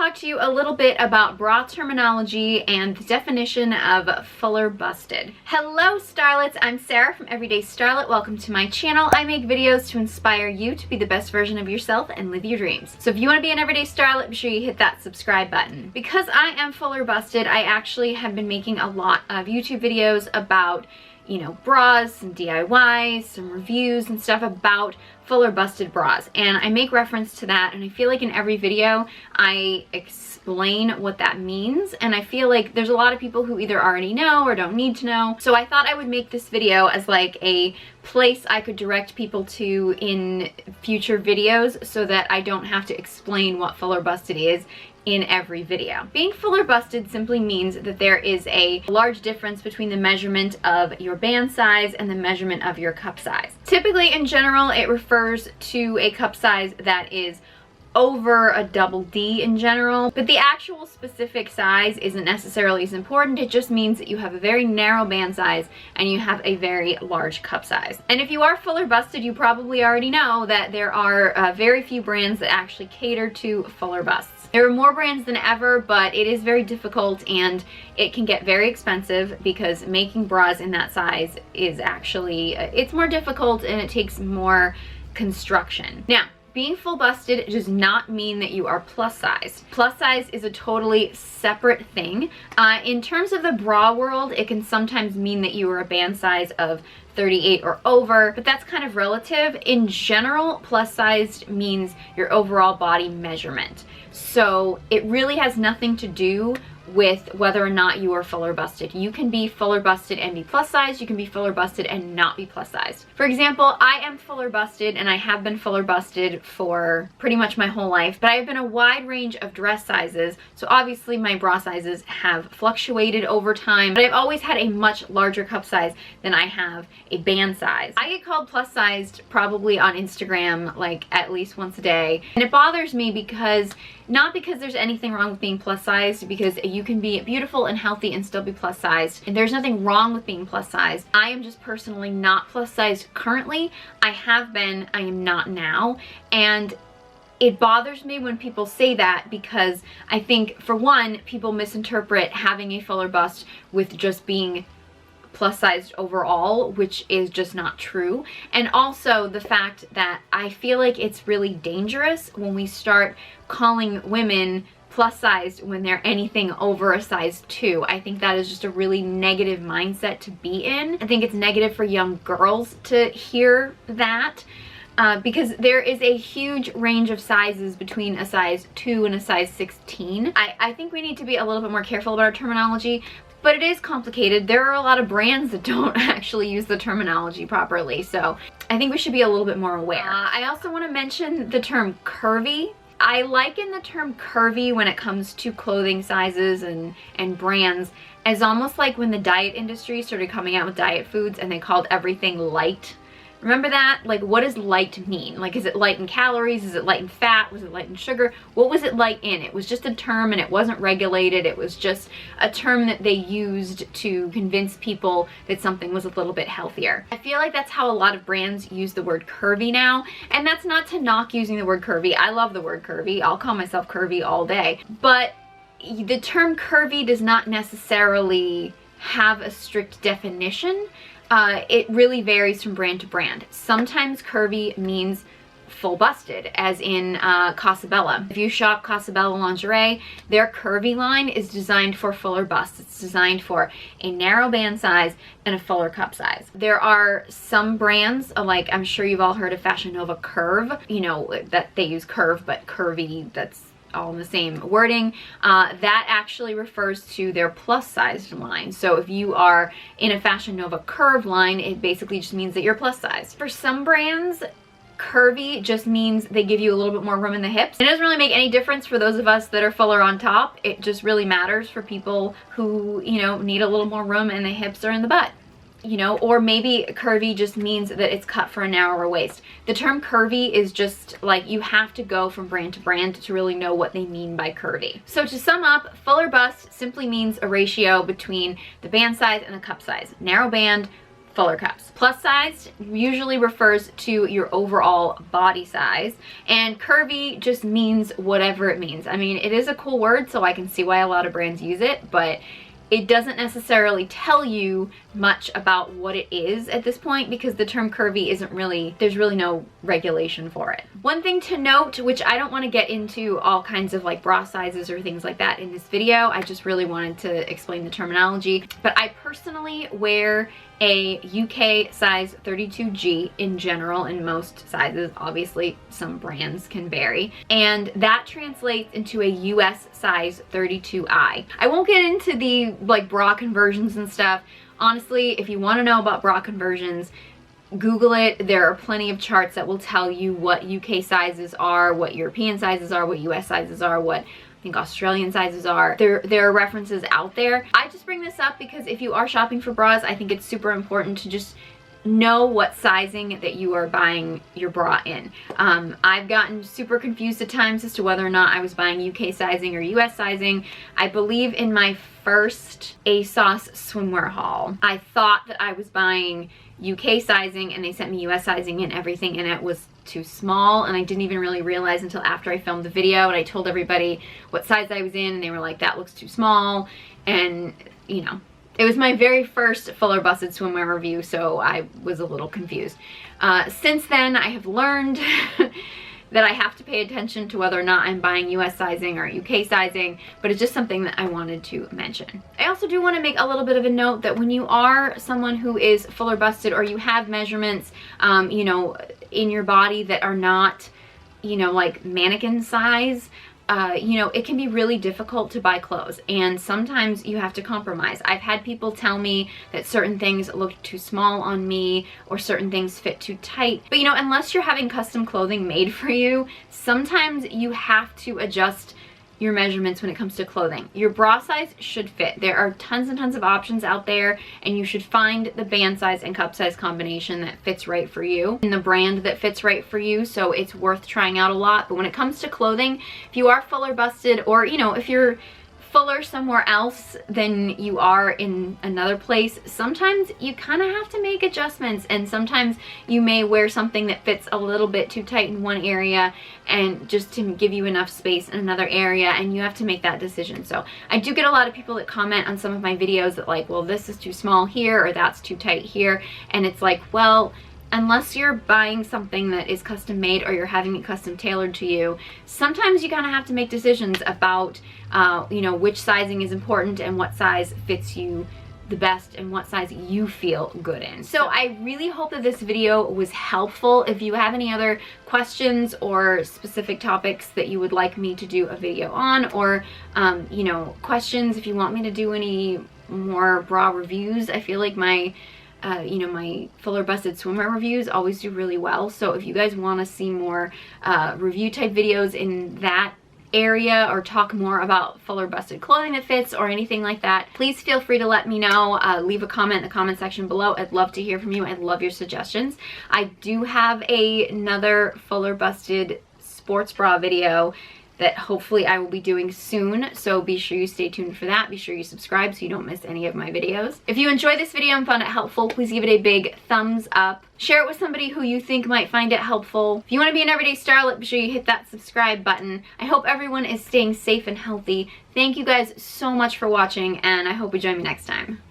talk to you a little bit about bra terminology and the definition of fuller busted. Hello starlets, I'm Sarah from Everyday Starlet. Welcome to my channel. I make videos to inspire you to be the best version of yourself and live your dreams. So if you want to be an Everyday Starlet, be sure you hit that subscribe button. Because I am fuller busted, I actually have been making a lot of YouTube videos about, you know, bras and DIYs, some reviews and stuff about fuller busted bras, and I make reference to that, and I feel like in every video I explain what that means, and I feel like there's a lot of people who either already know or don't need to know. So I thought I would make this video as like a place I could direct people to in future videos so that I don't have to explain what fuller busted is in every video. Being fuller busted simply means that there is a large difference between the measurement of your band size and the measurement of your cup size. Typically, in general, it refers to a cup size that is over a double D in general, but the actual specific size isn't necessarily as important. It just means that you have a very narrow band size and you have a very large cup size. And if you are fuller busted, you probably already know that there are very few brands that actually cater to fuller busts. There are more brands than ever, but it is very difficult and it can get very expensive because making bras in that size is actually, it's more difficult and it takes more construction. Now, being full busted does not mean that you are plus size. Plus size is a totally separate thing. In terms of the bra world, it can sometimes mean that you are a band size of 38 or over, but that's kind of relative. In general, plus sized means your overall body measurement. So it really has nothing to do with whether or not you are fuller busted. You can be fuller busted and be plus sized. You can be fuller busted and not be plus sized. For example, I am fuller busted and I have been fuller busted for pretty much my whole life, but I've been a wide range of dress sizes. So obviously my bra sizes have fluctuated over time, but I've always had a much larger cup size than I have a band size. I get called plus sized probably on Instagram like at least once a day. And it bothers me because, not because there's anything wrong with being plus sized, because you can be beautiful and healthy and still be plus sized. And there's nothing wrong with being plus sized. I am just personally not plus sized currently. I have been, I am not now. And it bothers me when people say that because I think, for one, people misinterpret having a fuller bust with just being plus sized overall, which is just not true. And also the fact that I feel like it's really dangerous when we start calling women plus sized when they're anything over a size 2. I think that is just a really negative mindset to be in. I think it's negative for young girls to hear that. Because there is a huge range of sizes between a size 2 and a size 16. I think we need to be a little bit more careful about our terminology, but it is complicated. There are a lot of brands that don't actually use the terminology properly, so I think we should be a little bit more aware. I also want to mention the term curvy. I liken the term curvy when it comes to clothing sizes and brands as almost like when the diet industry started coming out with diet foods and they called everything light. Remember that? Like, what does light mean? Like, is it light in calories? Is it light in fat? Was it light in sugar? What was it light in? It was just a term and it wasn't regulated. It was just a term that they used to convince people that something was a little bit healthier. I feel like that's how a lot of brands use the word curvy now. And that's not to knock using the word curvy. I love the word curvy. I'll call myself curvy all day. But the term curvy does not necessarily have a strict definition. It really varies from brand to brand. Sometimes curvy means full busted, as in Casabella. If you shop Casabella lingerie, their curvy line is designed for fuller busts. It's designed for a narrow band size and a fuller cup size. There are some brands, like I'm sure you've all heard of Fashion Nova Curve, you know, that they use curve, but curvy, that's all in the same wording. That actually refers to their plus sized line. So if you are in a Fashion Nova Curve line, it basically just means that you're plus size. For some brands, curvy just means they give you a little bit more room in the hips. It doesn't really make any difference for those of us that are fuller on top. It just really matters for people who, you know, need a little more room in the hips or in the butt. You know, or maybe curvy just means that it's cut for a narrower waist. The term curvy is just like, you have to go from brand to brand to really know what they mean by curvy. So to sum up, fuller bust simply means a ratio between the band size and the cup size. Narrow band, fuller cups. Plus size usually refers to your overall body size, and curvy just means whatever it means. I mean, it is a cool word, so I can see why a lot of brands use it, but it doesn't necessarily tell you much about what it is at this point, because the term curvy isn't really, there's really no regulation for it. One thing to note, which I don't want to get into all kinds of like bra sizes or things like that in this video, I just really wanted to explain the terminology, but I personally wear a UK size 32G in general in most sizes. Obviously some brands can vary, and that translates into a US size 32I. I won't get into the like bra conversions and stuff. Honestly, if you want to know about bra conversions, Google it. There are plenty of charts that will tell you what UK sizes are, what European sizes are, what US sizes are, what I think Australian sizes are. There are references out there. I just bring this up because if you are shopping for bras, I think it's super important to just know what sizing that you are buying your bra in. I've gotten super confused at times as to whether or not I was buying UK sizing or US sizing. I believe in my first ASOS swimwear haul, I thought that I was buying UK sizing and they sent me US sizing and everything, and it was too small, and I didn't even really realize until after I filmed the video and I told everybody what size I was in, and they were like, that looks too small. And you know, it was my very first fuller busted swimwear review, so I was a little confused. Since then I have learned that I have to pay attention to whether or not I'm buying US sizing or UK sizing, but it's just something that I wanted to mention. I also do want to make a little bit of a note that when you are someone who is fuller busted, or you have measurements, you know, in your body that are not, you know, like mannequin size, you know, it can be really difficult to buy clothes, and sometimes you have to compromise. I've had people tell me that certain things look too small on me or certain things fit too tight, but you know, unless you're having custom clothing made for you, sometimes you have to adjust your measurements when it comes to clothing. Your bra size should fit. There are tons and tons of options out there, and you should find the band size and cup size combination that fits right for you and the brand that fits right for you, so it's worth trying out a lot. But when it comes to clothing, if you are fuller busted, or you know, if you're fuller somewhere else than you are in another place, sometimes you kind of have to make adjustments, and sometimes you may wear something that fits a little bit too tight in one area and just to give you enough space in another area, and you have to make that decision. So I do get a lot of people that comment on some of my videos that like, well, this is too small here or that's too tight here, and it's like, well, unless you're buying something that is custom made or you're having it custom tailored to you, sometimes you kind of have to make decisions about, you know, which sizing is important and what size fits you the best and what size you feel good in. So I really hope that this video was helpful. If you have any other questions or specific topics that you would like me to do a video on, or, you know, questions if you want me to do any more bra reviews, I feel like my you know, my fuller busted swimwear reviews always do really well. So if you guys want to see more review type videos in that area, or talk more about fuller busted clothing that fits or anything like that, please feel free to let me know. Leave a comment in the comment section below. I'd love to hear from you. I'd love your suggestions. I do have another fuller busted sports bra video that hopefully I will be doing soon, so be sure you stay tuned for that. Be sure you subscribe so you don't miss any of my videos. If you enjoyed this video and found it helpful, please give it a big thumbs up. Share it with somebody who you think might find it helpful. If you want to be an everyday starlet, be sure you hit that subscribe button. I hope everyone is staying safe and healthy. Thank you guys so much for watching, and I hope you join me next time.